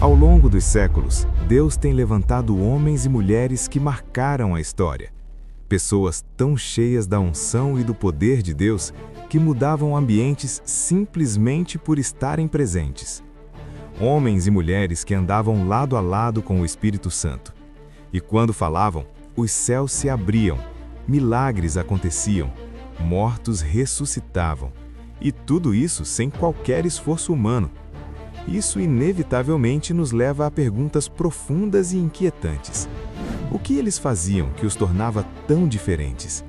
Ao longo dos séculos, Deus tem levantado homens e mulheres que marcaram a história. Pessoas tão cheias da unção e do poder de Deus que mudavam ambientes simplesmente por estarem presentes. Homens e mulheres que andavam lado a lado com o Espírito Santo. E quando falavam, os céus se abriam, milagres aconteciam, mortos ressuscitavam. E tudo isso sem qualquer esforço humano. Isso inevitavelmente nos leva a perguntas profundas e inquietantes. O que eles faziam que os tornava tão diferentes?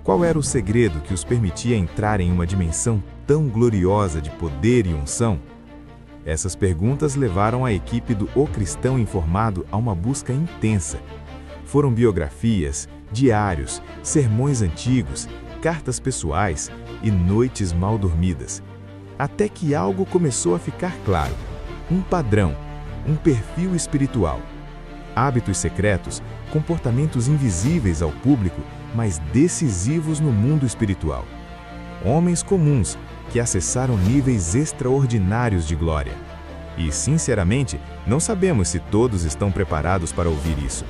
Qual era o segredo que os permitia entrar em uma dimensão tão gloriosa de poder e unção? Essas perguntas levaram a equipe do O Cristão Informado a uma busca intensa. Foram biografias, diários, sermões antigos, cartas pessoais e noites mal dormidas. Até que algo começou a ficar claro. Um padrão, um perfil espiritual. Hábitos secretos, comportamentos invisíveis ao público, mas decisivos no mundo espiritual. Homens comuns que acessaram níveis extraordinários de glória. E, sinceramente, não sabemos se todos estão preparados para ouvir isso.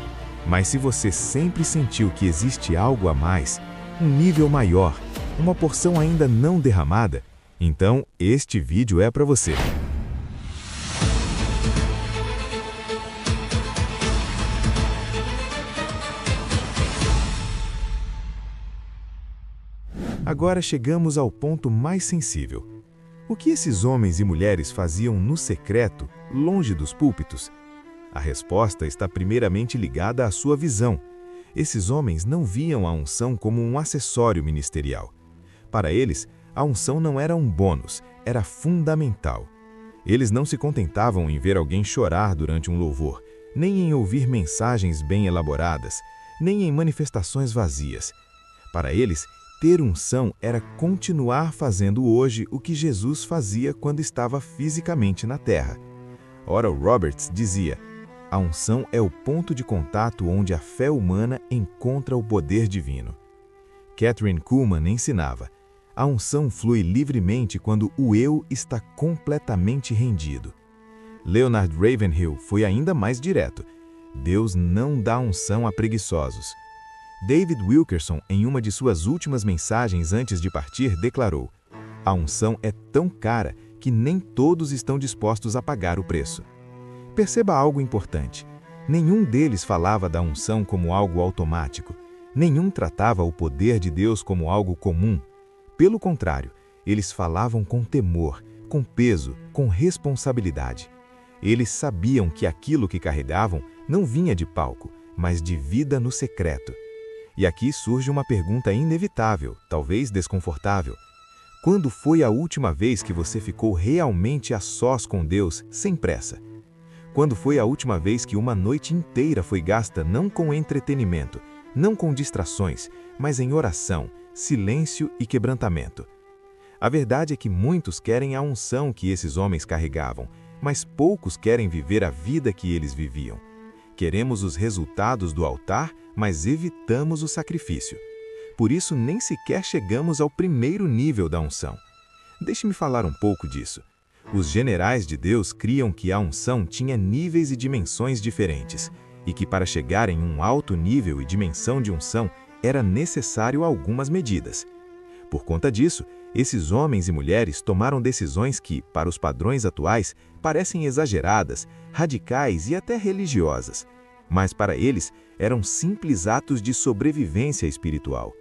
Mas se você sempre sentiu que existe algo a mais, um nível maior, uma porção ainda não derramada, então este vídeo é para você. Agora chegamos ao ponto mais sensível. O que esses homens e mulheres faziam no secreto, longe dos púlpitos? A resposta está primeiramente ligada à sua visão. Esses homens não viam a unção como um acessório ministerial. Para eles, a unção não era um bônus, era fundamental. Eles não se contentavam em ver alguém chorar durante um louvor, nem em ouvir mensagens bem elaboradas, nem em manifestações vazias. Para eles, ter unção era continuar fazendo hoje o que Jesus fazia quando estava fisicamente na terra. Oral Roberts dizia: a unção é o ponto de contato onde a fé humana encontra o poder divino. Kathryn Kuhlman ensinava: a unção flui livremente quando o eu está completamente rendido. Leonard Ravenhill foi ainda mais direto: Deus não dá unção a preguiçosos. David Wilkerson, em uma de suas últimas mensagens antes de partir, declarou: a unção é tão cara que nem todos estão dispostos a pagar o preço. Perceba algo importante. Nenhum deles falava da unção como algo automático. Nenhum tratava o poder de Deus como algo comum. Pelo contrário, eles falavam com temor, com peso, com responsabilidade. Eles sabiam que aquilo que carregavam não vinha de palco, mas de vida no secreto. E aqui surge uma pergunta inevitável, talvez desconfortável. Quando foi a última vez que você ficou realmente a sós com Deus, sem pressa? Quando foi a última vez que uma noite inteira foi gasta não com entretenimento, não com distrações, mas em oração, silêncio e quebrantamento? A verdade é que muitos querem a unção que esses homens carregavam, mas poucos querem viver a vida que eles viviam. Queremos os resultados do altar, mas evitamos o sacrifício. Por isso, nem sequer chegamos ao primeiro nível da unção. Deixe-me falar um pouco disso. Os generais de Deus criam que a unção tinha níveis e dimensões diferentes, e que para chegar em um alto nível e dimensão de unção era necessário algumas medidas. Por conta disso, esses homens e mulheres tomaram decisões que, para os padrões atuais, parecem exageradas, radicais e até religiosas. Mas para eles, eram simples atos de sobrevivência espiritual.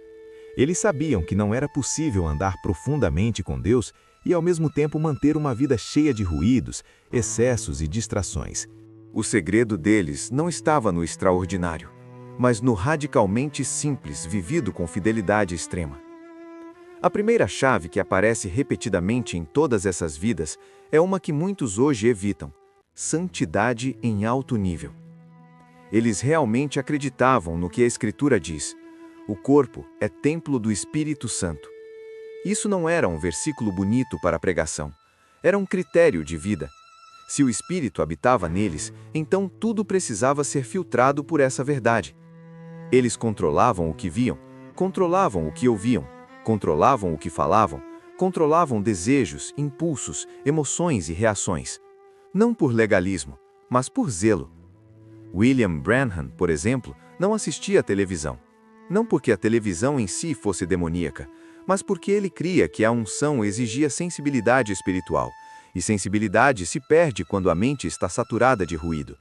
Eles sabiam que não era possível andar profundamente com Deus e ao mesmo tempo manter uma vida cheia de ruídos, excessos e distrações. O segredo deles não estava no extraordinário, mas no radicalmente simples vivido com fidelidade extrema. A primeira chave que aparece repetidamente em todas essas vidas é uma que muitos hoje evitam: santidade em alto nível. Eles realmente acreditavam no que a Escritura diz: o corpo é templo do Espírito Santo. Isso não era um versículo bonito para a pregação, era um critério de vida. Se o Espírito habitava neles, então tudo precisava ser filtrado por essa verdade. Eles controlavam o que viam, controlavam o que ouviam, controlavam o que falavam, controlavam desejos, impulsos, emoções e reações. Não por legalismo, mas por zelo. William Branham, por exemplo, não assistia à televisão. Não porque a televisão em si fosse demoníaca, mas porque ele cria que a unção exigia sensibilidade espiritual, e sensibilidade se perde quando a mente está saturada de ruído.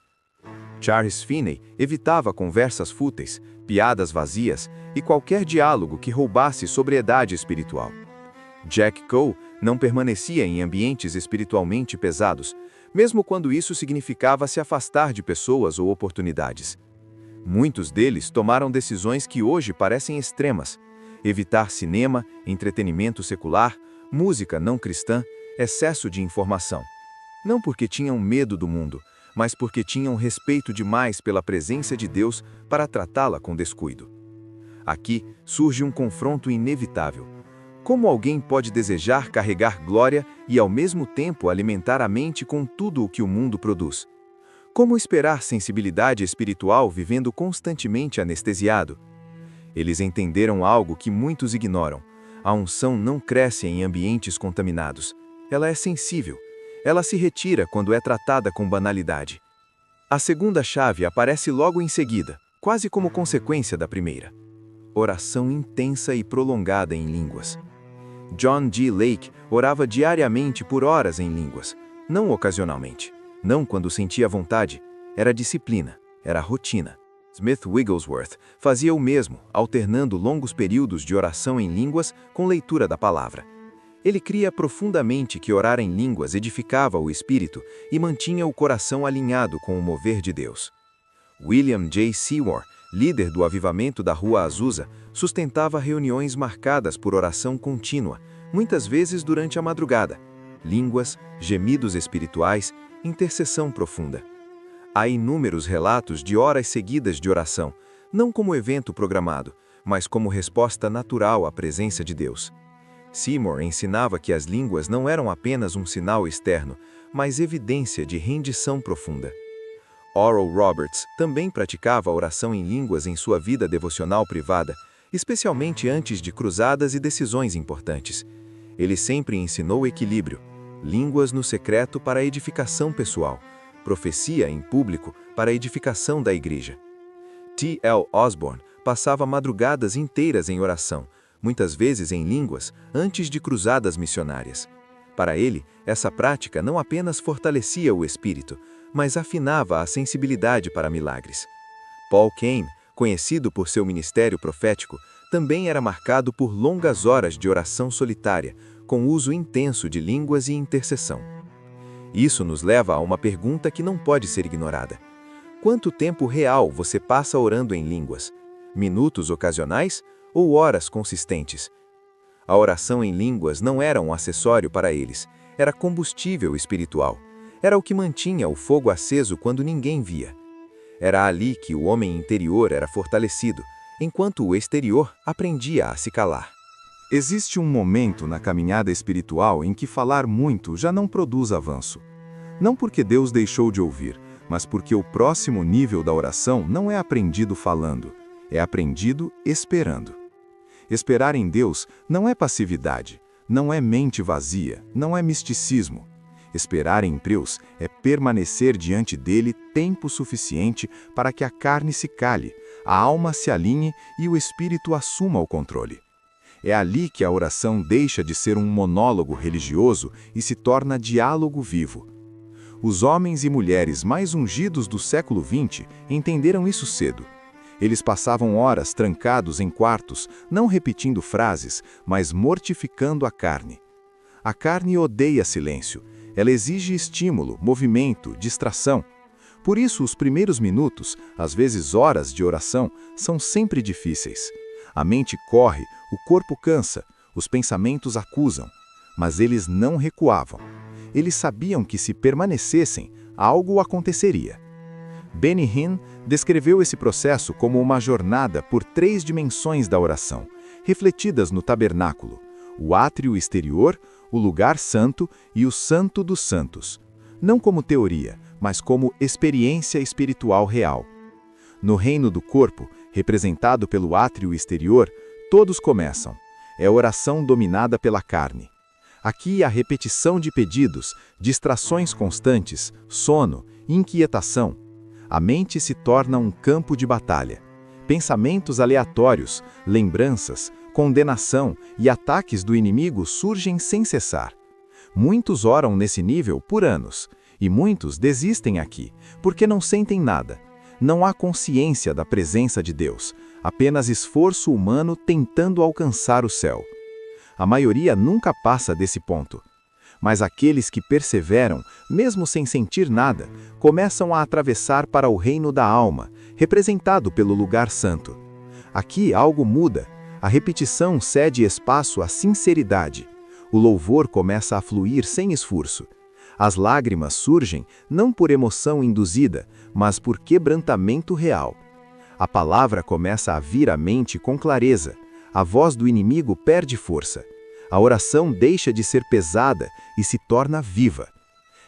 Charles Finney evitava conversas fúteis, piadas vazias e qualquer diálogo que roubasse sobriedade espiritual. Jack Coe não permanecia em ambientes espiritualmente pesados, mesmo quando isso significava se afastar de pessoas ou oportunidades. Muitos deles tomaram decisões que hoje parecem extremas: evitar cinema, entretenimento secular, música não cristã, excesso de informação. Não porque tinham medo do mundo, mas porque tinham respeito demais pela presença de Deus para tratá-la com descuido. Aqui surge um confronto inevitável. Como alguém pode desejar carregar glória e ao mesmo tempo alimentar a mente com tudo o que o mundo produz? Como esperar sensibilidade espiritual vivendo constantemente anestesiado? Eles entenderam algo que muitos ignoram. A unção não cresce em ambientes contaminados. Ela é sensível. Ela se retira quando é tratada com banalidade. A segunda chave aparece logo em seguida, quase como consequência da primeira. Oração intensa e prolongada em línguas. John G. Lake orava diariamente por horas em línguas, não ocasionalmente, não quando sentia vontade. Era disciplina, era rotina. Smith Wigglesworth fazia o mesmo, alternando longos períodos de oração em línguas com leitura da palavra. Ele cria profundamente que orar em línguas edificava o espírito e mantinha o coração alinhado com o mover de Deus. William J. Seymour, líder do avivamento da Rua Azusa, sustentava reuniões marcadas por oração contínua, muitas vezes durante a madrugada. Línguas, gemidos espirituais, intercessão profunda. Há inúmeros relatos de horas seguidas de oração, não como evento programado, mas como resposta natural à presença de Deus. Seymour ensinava que as línguas não eram apenas um sinal externo, mas evidência de rendição profunda. Oral Roberts também praticava a oração em línguas em sua vida devocional privada, especialmente antes de cruzadas e decisões importantes. Ele sempre ensinou equilíbrio, línguas no secreto para a edificação pessoal, profecia em público para a edificação da igreja. T. L. Osborne passava madrugadas inteiras em oração, muitas vezes em línguas, antes de cruzadas missionárias. Para ele, essa prática não apenas fortalecia o espírito, mas afinava a sensibilidade para milagres. Paul Cain, conhecido por seu ministério profético, também era marcado por longas horas de oração solitária, com uso intenso de línguas e intercessão. Isso nos leva a uma pergunta que não pode ser ignorada. Quanto tempo real você passa orando em línguas? Minutos ocasionais ou horas consistentes? A oração em línguas não era um acessório para eles, era combustível espiritual. Era o que mantinha o fogo aceso quando ninguém via. Era ali que o homem interior era fortalecido, enquanto o exterior aprendia a se calar. Existe um momento na caminhada espiritual em que falar muito já não produz avanço. Não porque Deus deixou de ouvir, mas porque o próximo nível da oração não é aprendido falando, é aprendido esperando. Esperar em Deus não é passividade, não é mente vazia, não é misticismo. Esperar em Deus é permanecer diante dele tempo suficiente para que a carne se cale, a alma se alinhe e o espírito assuma o controle. É ali que a oração deixa de ser um monólogo religioso e se torna diálogo vivo. Os homens e mulheres mais ungidos do século XX entenderam isso cedo. Eles passavam horas trancados em quartos, não repetindo frases, mas mortificando a carne. A carne odeia silêncio. Ela exige estímulo, movimento, distração. Por isso, os primeiros minutos, às vezes horas de oração, são sempre difíceis. A mente corre, o corpo cansa, os pensamentos acusam. Mas eles não recuavam. Eles sabiam que se permanecessem, algo aconteceria. Benny Hinn descreveu esse processo como uma jornada por 3 dimensões da oração, refletidas no tabernáculo: o átrio exterior, o lugar santo e o santo dos santos. Não como teoria, mas como experiência espiritual real. No reino do corpo, representado pelo átrio exterior, todos começam. É oração dominada pela carne. Aqui há repetição de pedidos, distrações constantes, sono inquietação. A mente se torna um campo de batalha. Pensamentos aleatórios, lembranças, condenação e ataques do inimigo surgem sem cessar. Muitos oram nesse nível por anos, e muitos desistem aqui, porque não sentem nada. Não há consciência da presença de Deus, apenas esforço humano tentando alcançar o céu. A maioria nunca passa desse ponto. Mas aqueles que perseveram, mesmo sem sentir nada, começam a atravessar para o reino da alma, representado pelo lugar santo. Aqui algo muda, a repetição cede espaço à sinceridade. O louvor começa a fluir sem esforço. As lágrimas surgem não por emoção induzida, mas por quebrantamento real. A palavra começa a vir à mente com clareza. A voz do inimigo perde força. A oração deixa de ser pesada e se torna viva.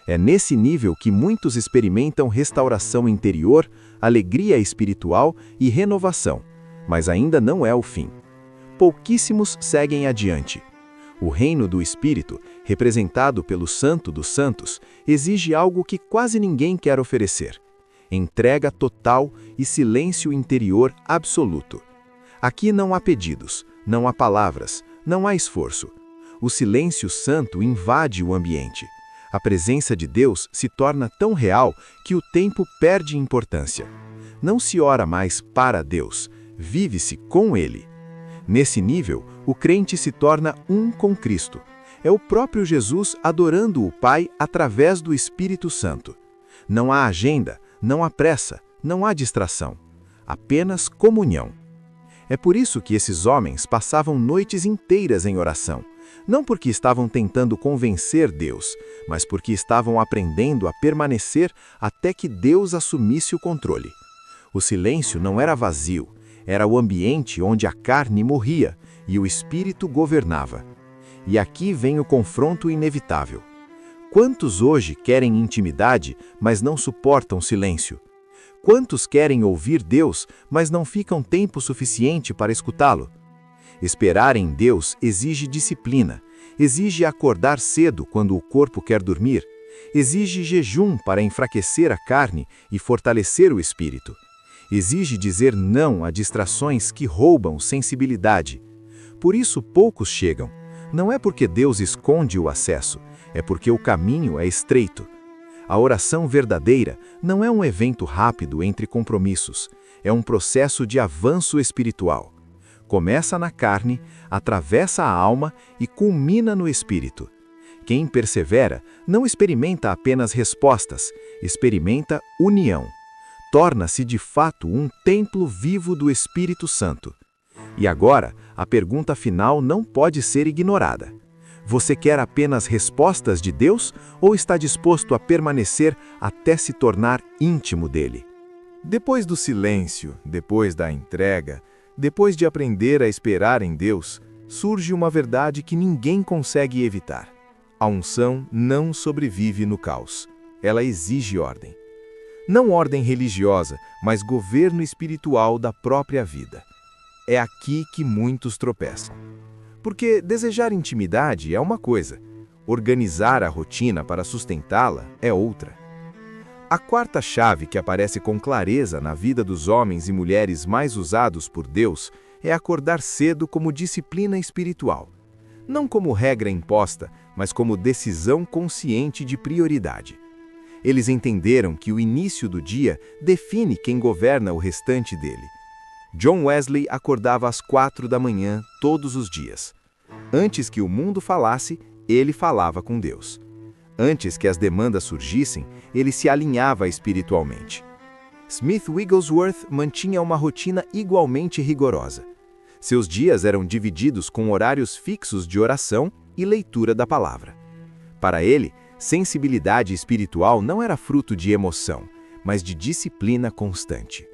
É nesse nível que muitos experimentam restauração interior, alegria espiritual e renovação, mas ainda não é o fim. Pouquíssimos seguem adiante. O reino do Espírito, representado pelo Santo dos Santos, exige algo que quase ninguém quer oferecer: entrega total e silêncio interior absoluto. Aqui não há pedidos, não há palavras, não há esforço. O silêncio santo invade o ambiente. A presença de Deus se torna tão real que o tempo perde importância. Não se ora mais para Deus, vive-se com Ele. Nesse nível, o crente se torna um com Cristo. É o próprio Jesus adorando o Pai através do Espírito Santo. Não há agenda, não há pressa, não há distração. Apenas comunhão. É por isso que esses homens passavam noites inteiras em oração. Não porque estavam tentando convencer Deus, mas porque estavam aprendendo a permanecer até que Deus assumisse o controle. O silêncio não era vazio, era o ambiente onde a carne morria e o espírito governava. E aqui vem o confronto inevitável. Quantos hoje querem intimidade, mas não suportam silêncio? Quantos querem ouvir Deus, mas não ficam tempo suficiente para escutá-lo? Esperar em Deus exige disciplina, exige acordar cedo quando o corpo quer dormir, exige jejum para enfraquecer a carne e fortalecer o espírito. Exige dizer não a distrações que roubam sensibilidade. Por isso poucos chegam. Não é porque Deus esconde o acesso, é porque o caminho é estreito. A oração verdadeira não é um evento rápido entre compromissos, é um processo de avanço espiritual. Começa na carne, atravessa a alma e culmina no espírito. Quem persevera não experimenta apenas respostas, experimenta união. Torna-se de fato um templo vivo do Espírito Santo. E agora, a pergunta final não pode ser ignorada. Você quer apenas respostas de Deus ou está disposto a permanecer até se tornar íntimo dele? Depois do silêncio, depois da entrega, depois de aprender a esperar em Deus, surge uma verdade que ninguém consegue evitar. A unção não sobrevive no caos. Ela exige ordem. Não ordem religiosa, mas governo espiritual da própria vida. É aqui que muitos tropeçam. Porque desejar intimidade é uma coisa, organizar a rotina para sustentá-la é outra. A quarta chave que aparece com clareza na vida dos homens e mulheres mais usados por Deus é acordar cedo como disciplina espiritual. Não como regra imposta, mas como decisão consciente de prioridade. Eles entenderam que o início do dia define quem governa o restante dele. John Wesley acordava às 4 da manhã todos os dias. Antes que o mundo falasse, ele falava com Deus. Antes que as demandas surgissem, ele se alinhava espiritualmente. Smith Wigglesworth mantinha uma rotina igualmente rigorosa. Seus dias eram divididos com horários fixos de oração e leitura da palavra. Para ele, sensibilidade espiritual não era fruto de emoção, mas de disciplina constante.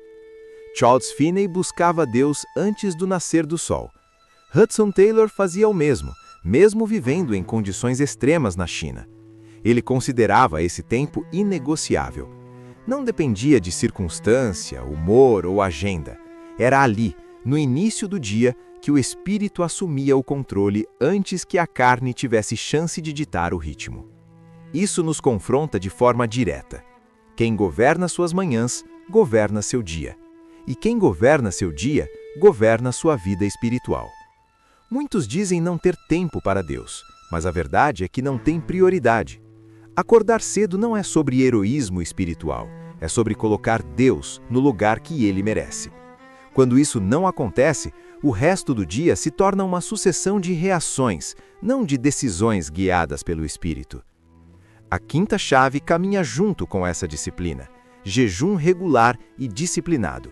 Charles Finney buscava Deus antes do nascer do sol. Hudson Taylor fazia o mesmo vivendo em condições extremas na China. Ele considerava esse tempo inegociável. Não dependia de circunstância, humor ou agenda. Era ali, no início do dia, que o espírito assumia o controle antes que a carne tivesse chance de ditar o ritmo. Isso nos confronta de forma direta. Quem governa suas manhãs, governa seu dia. E quem governa seu dia, governa sua vida espiritual. Muitos dizem não ter tempo para Deus, mas a verdade é que não tem prioridade. Acordar cedo não é sobre heroísmo espiritual, é sobre colocar Deus no lugar que ele merece. Quando isso não acontece, o resto do dia se torna uma sucessão de reações, não de decisões guiadas pelo Espírito. A quinta chave caminha junto com essa disciplina: jejum regular e disciplinado.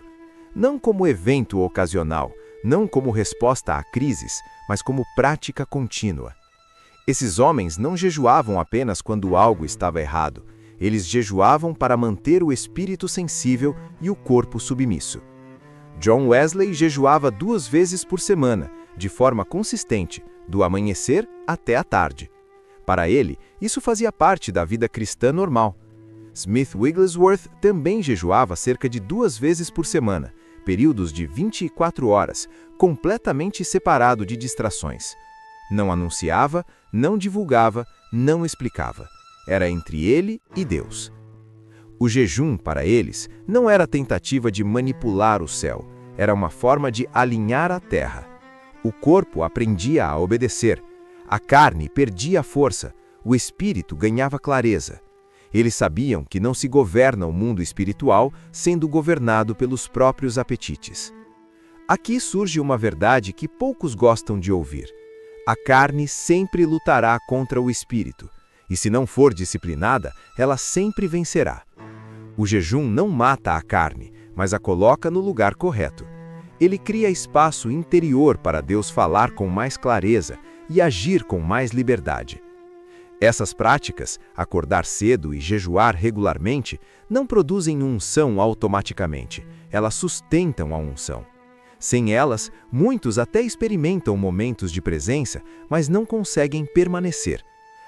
Não como evento ocasional, não como resposta a crises, mas como prática contínua. Esses homens não jejuavam apenas quando algo estava errado. Eles jejuavam para manter o espírito sensível e o corpo submisso. John Wesley jejuava 2 vezes por semana, de forma consistente, do amanhecer até a tarde. Para ele, isso fazia parte da vida cristã normal. Smith Wigglesworth também jejuava cerca de 2 vezes por semana, períodos de 24 horas, completamente separado de distrações. Não anunciava, não divulgava, não explicava. Era entre ele e Deus. O jejum, para eles, não era tentativa de manipular o céu, era uma forma de alinhar a terra. O corpo aprendia a obedecer, a carne perdia a força, o espírito ganhava clareza. Eles sabiam que não se governa o mundo espiritual sendo governado pelos próprios apetites. Aqui surge uma verdade que poucos gostam de ouvir. A carne sempre lutará contra o espírito, e se não for disciplinada, ela sempre vencerá. O jejum não mata a carne, mas a coloca no lugar correto. Ele cria espaço interior para Deus falar com mais clareza e agir com mais liberdade. Essas práticas, acordar cedo e jejuar regularmente, não produzem unção automaticamente, elas sustentam a unção. Sem elas, muitos até experimentam momentos de presença, mas não conseguem permanecer.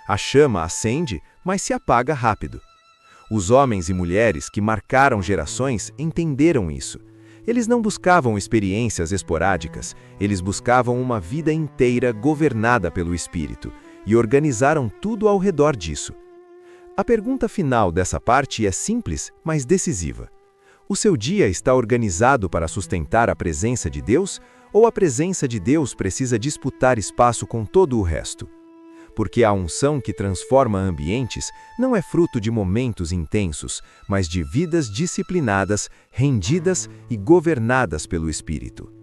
A chama acende, mas se apaga rápido. Os homens e mulheres que marcaram gerações entenderam isso. Eles não buscavam experiências esporádicas, eles buscavam uma vida inteira governada pelo Espírito e organizaram tudo ao redor disso. A pergunta final dessa parte é simples, mas decisiva. O seu dia está organizado para sustentar a presença de Deus ou a presença de Deus precisa disputar espaço com todo o resto? Porque a unção que transforma ambientes não é fruto de momentos intensos, mas de vidas disciplinadas, rendidas e governadas pelo Espírito.